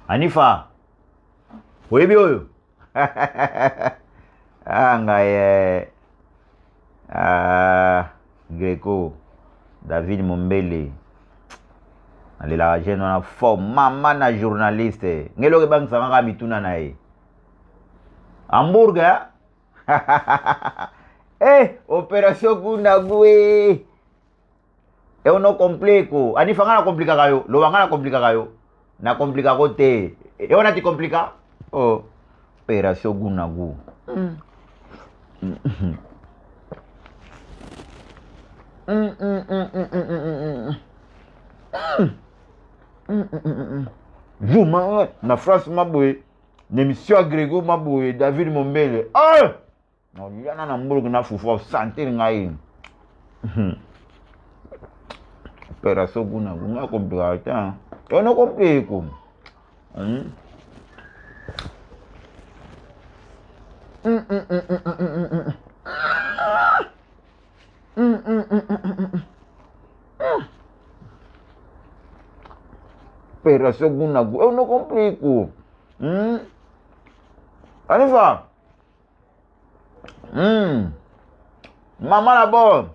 Anifa. Webio. Ngai Greco David Mombele. Ali la jeune on a mama na journaliste. Ngelo ke bang sanga bituna nae. Hamburger. Opération Gunagwe. Eu não complico. Ani fanga na complica kayo. Lo wanga na complica kayo. Na complica kote. Eu na ti complica. Oh. Opération Gunagu. Juma na France maboué. N'émission Grégo maboué. David Mombele. Ah! Non, il y a un hamburger na fufu santé ngai. Opération Gunagu na complica. Eu não complico. Opération Gunagu, eu não complico. Anifa. Mamãe na boa.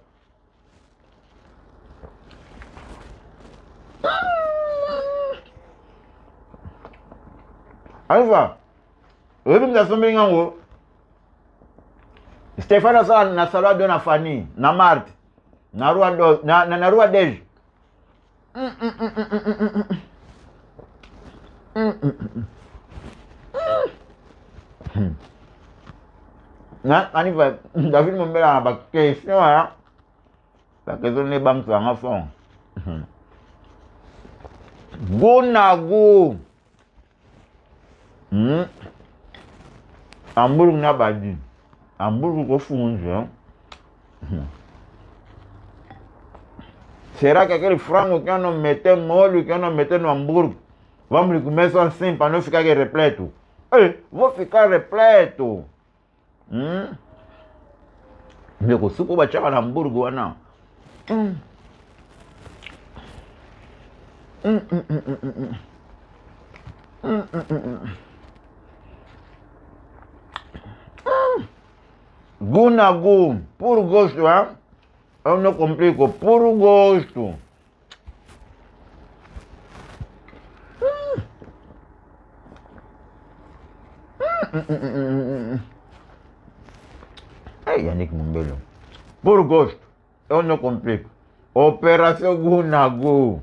Anifa. Eu vim da sombra em Stefano Sala na sala dona Fanny, na Marte, na rua 10. Anifa, David Mombele a ba question hein. La question n'est pas en fond. Gunagu. Hamburg na badi. Hamburg ko funge. Será que aquele frango que eu não meter molho, que eu não meter no hambúrguer, vamos lhe comer só assim para não ficar repleto? Ei, vou ficar repleto. Meu suco bachava no hambúrguer, não. Gunagu, puro gosto, hein? Eu não complico, puro gosto. Yannick Mombele. Puro gosto, eu não complico. Opération Gunagu.